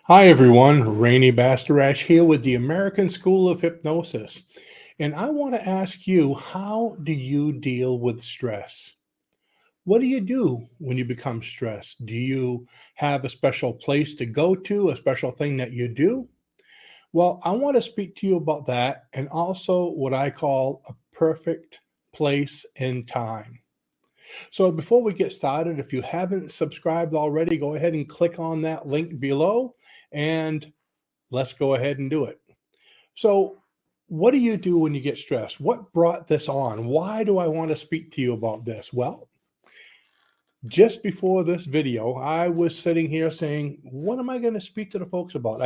Hi, everyone. Rene Bastarache here with the American School of Hypnosis. And I want to ask you, how do you deal with stress? What do you do when you become stressed? Do you have a special place to go to, a special thing that you do? Well, I want to speak to you about that and also what I call a perfect place and time. So before we get started, if you haven't subscribed already, go ahead and click on that link below and let's go ahead and do it. So, what do you do when you get stressed? What brought this on? Why do I want to speak to you about this? Well, just before this video, I was sitting here saying, what am I going to speak to the folks about?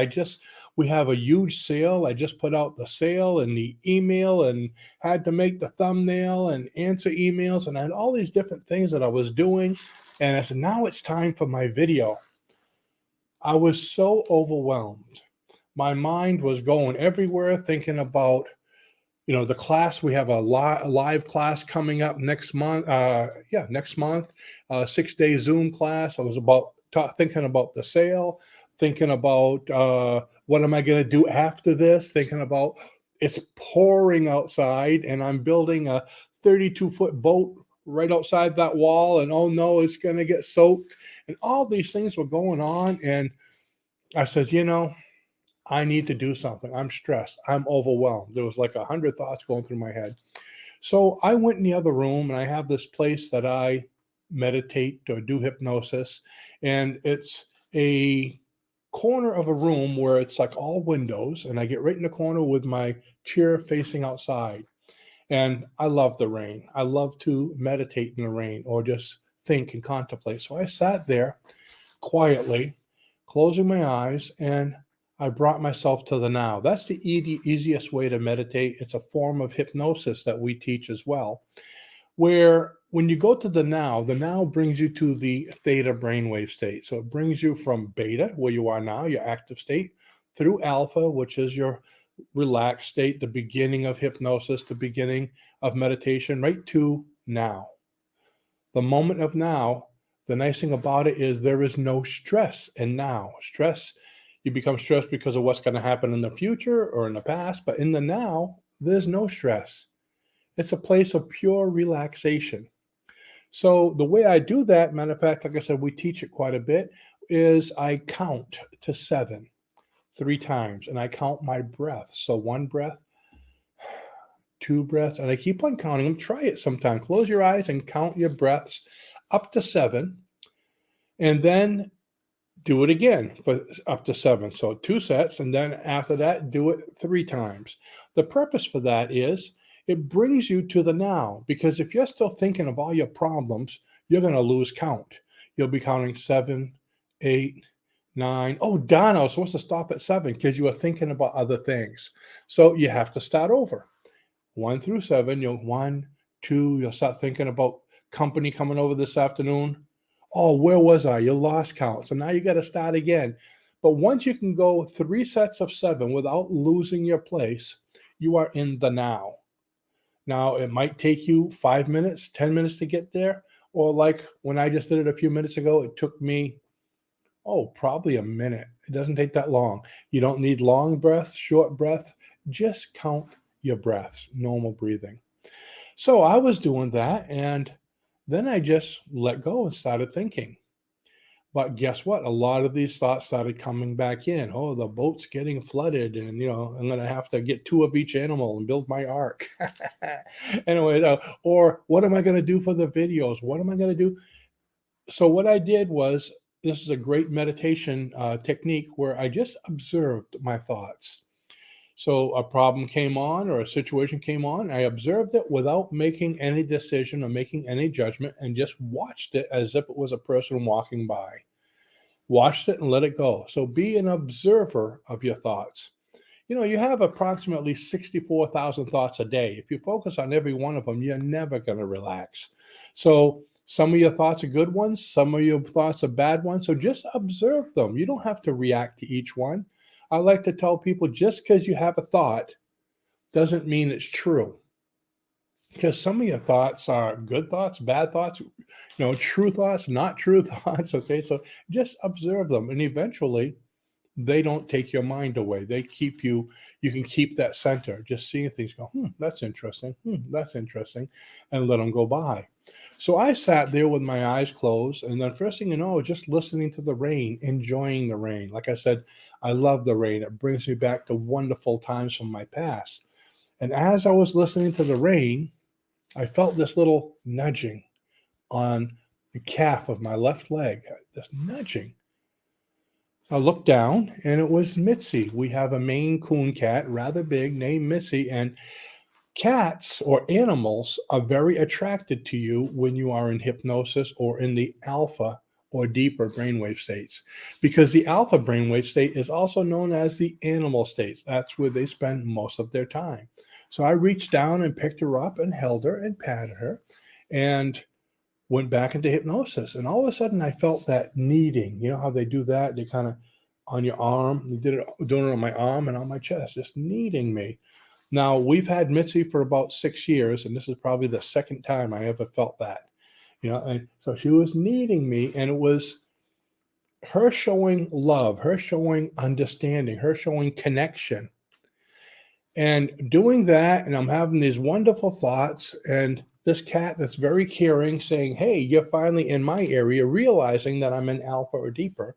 We have a huge sale. I just put out the sale and the email and had to make the thumbnail and answer emails. And I had all these different things that I was doing. And I said, now it's time for my video. I was so overwhelmed. My mind was going everywhere thinking about, the class. We have a live class coming up next month. Next month, 6-day Zoom class. I was thinking about the sale, thinking about what am I going to do after this, thinking about it's pouring outside and I'm building a 32-foot boat right outside that wall. And oh no, it's going to get soaked. And all these things were going on. And I said, I need to do something. I'm stressed. I'm overwhelmed. There was like 100 thoughts going through my head. So I went in the other room and I have this place that I meditate or do hypnosis. And it's a corner of a room where it's like all windows. And I get right in the corner with my chair facing outside. And I love the rain. I love to meditate in the rain or just think and contemplate. So I sat there quietly, closing my eyes, and I brought myself to the now. That's the easiest way to meditate. It's a form of hypnosis that we teach as well, where when you go to the now brings you to the theta brainwave state. So it brings you from beta, where you are now, your active state, through alpha, which is your relaxed state, the beginning of hypnosis, the beginning of meditation, right to now. The moment of now, the nice thing about it is there is no stress in now. You become stressed because of what's going to happen in the future or in the past, but in the now, there's no stress. It's a place of pure relaxation. So the way I do that, matter of fact, like I said, we teach it quite a bit, is I count to 7 3 times, and I count my breaths. So 1 breath, 2 breaths, and I keep on counting them. Try it sometime. Close your eyes and count your breaths up to 7, and then do it again for up to 7. So 2 sets, and then after that, do it 3 times. The purpose for that is it brings you to the now, because if you're still thinking of all your problems, you're going to lose count. You'll be counting 7, 8, 9. Oh, darn, I was supposed to stop at 7 because you were thinking about other things. So you have to start over. 1 through 7, you'll 1, 2, you'll start thinking about company coming over this afternoon. Oh, where was I? You lost count. So now you got to start again. But once you can go 3 sets of 7 without losing your place, you are in the now. Now, it might take you 5 minutes, 10 minutes to get there. Or like when I just did it a few minutes ago, it took me, probably a minute. It doesn't take that long. You don't need long breaths, short breath. Just count your breaths, normal breathing. So I was doing that, and then I just let go and started thinking. But guess what? A lot of these thoughts started coming back in. Oh, the boat's getting flooded, and I'm going to have to get 2 of each animal and build my ark. Anyway, or what am I going to do for the videos? What am I going to do? So what I did was, this is a great meditation technique where I just observed my thoughts. So a problem came on or a situation came on. I observed it without making any decision or making any judgment, and just watched it as if it was a person walking by. Watched it and let it go. So be an observer of your thoughts. You have approximately 64,000 thoughts a day. If you focus on every one of them, you're never going to relax. So some of your thoughts are good ones. Some of your thoughts are bad ones. So just observe them. You don't have to react to each one. I like to tell people, just because you have a thought doesn't mean it's true. because some of your thoughts are good thoughts, bad thoughts, true thoughts, not true thoughts. Okay. So just observe them. And eventually they don't take your mind away. They keep you, you can keep that center, just seeing things go, that's interesting. That's interesting. And let them go by. So I sat there with my eyes closed. And then first thing you know, just listening to the rain, enjoying the rain. Like I said, I love the rain. It brings me back to wonderful times from my past. And as I was listening to the rain, I felt this little nudging on the calf of my left leg, this nudging. I looked down and it was Mitzi. We have a Maine Coon cat, rather big, named Missy. And cats or animals are very attracted to you when you are in hypnosis or in the alpha or deeper brainwave states, because the alpha brainwave state is also known as the animal states. That's where they spend most of their time. So I reached down and picked her up and held her and patted her and went back into hypnosis. And all of a sudden I felt that kneading. You know how they do that? They kind of on your arm. They did it doing it on my arm and on my chest, just kneading me. Now, we've had Mitzi for about 6 years, and this is probably the second time I ever felt that, and so she was needing me, and it was her showing love, her showing understanding, her showing connection, and doing that, and I'm having these wonderful thoughts, and this cat that's very caring saying, hey, you're finally in my area, realizing that I'm in alpha or deeper.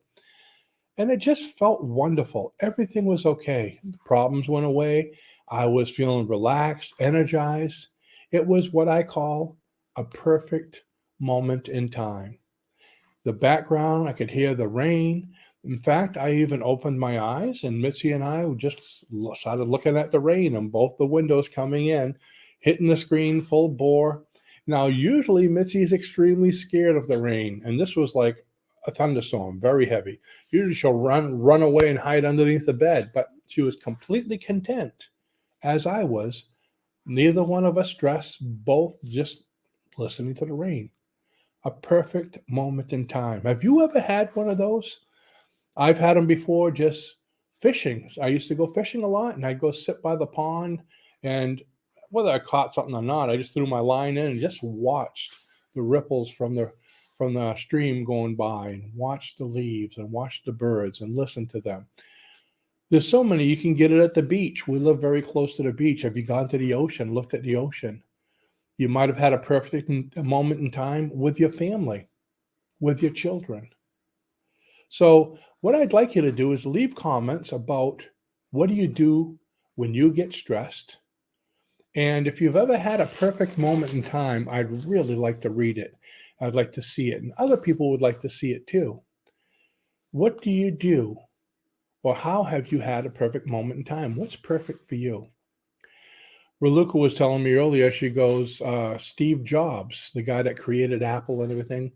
And it just felt wonderful. Everything was okay. The problems went away. I was feeling relaxed, energized. It was what I call a perfect moment in time. The background, I could hear the rain. In fact, I even opened my eyes, and Mitzi and I just started looking at the rain on both the windows coming in, hitting the screen full bore. Now, usually Mitzi is extremely scared of the rain, and this was like a thunderstorm, very heavy. Usually she'll run away and hide underneath the bed, but she was completely content, as I was. Neither one of us stressed, both just listening to the rain. A perfect moment in time. Have you ever had one of those? I've had them before just fishing. I used to go fishing a lot, and I'd go sit by the pond, and whether I caught something or not, I just threw my line in and just watched the ripples from the stream going by, and watched the leaves and watched the birds and listen to them. There's so many. You can get it at the beach. We live very close to the beach. Have you gone to the ocean, looked at the ocean? You might have had a perfect moment in time with your family, with your children. So what I'd like you to do is leave comments about what do you do when you get stressed. And if you've ever had a perfect moment in time, I'd really like to read it. I'd like to see it. And other people would like to see it too. What do you do? Or how have you had a perfect moment in time? What's perfect for you? Raluca was telling me earlier, she goes, Steve Jobs, the guy that created Apple and everything,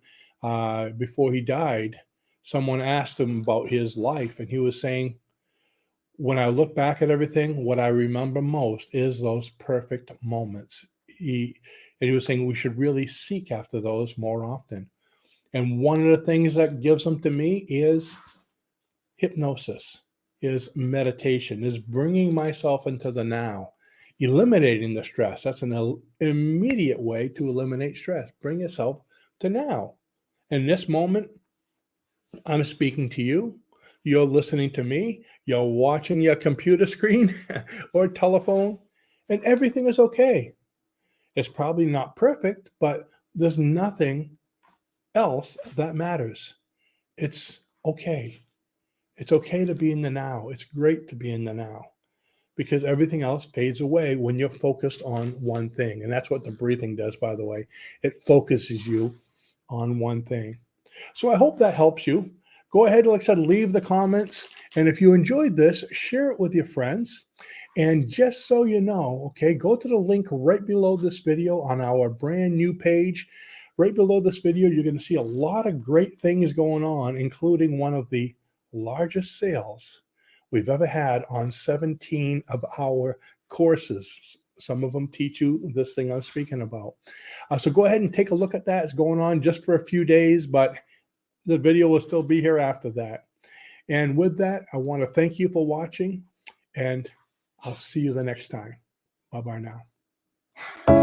before he died, someone asked him about his life, and he was saying, when I look back at everything, what I remember most is those perfect moments. And he was saying we should really seek after those more often. And one of the things that gives them to me is hypnosis, is meditation, is bringing myself into the now, eliminating the stress. That's an immediate way to eliminate stress. Bring yourself to now. In this moment, I'm speaking to you. You're listening to me. You're watching your computer screen or telephone, and everything is okay. It's probably not perfect, but there's nothing else that matters. It's okay. It's okay to be in the now. It's great to be in the now, because everything else fades away when you're focused on one thing. And that's what the breathing does, by the way. It focuses you on one thing. So I hope that helps you. Go ahead, like I said, leave the comments. And if you enjoyed this, share it with your friends. And just so you know, okay, go to the link right below this video on our brand new page. Right below this video, you're going to see a lot of great things going on, including one of the largest sales we've ever had on 17 of our courses. Some of them teach you this thing I'm speaking about. So go ahead and take a look at that. It's going on just for a few days, but the video will still be here after that. And with that, I want to thank you for watching, and I'll see you the next time. Bye-bye now.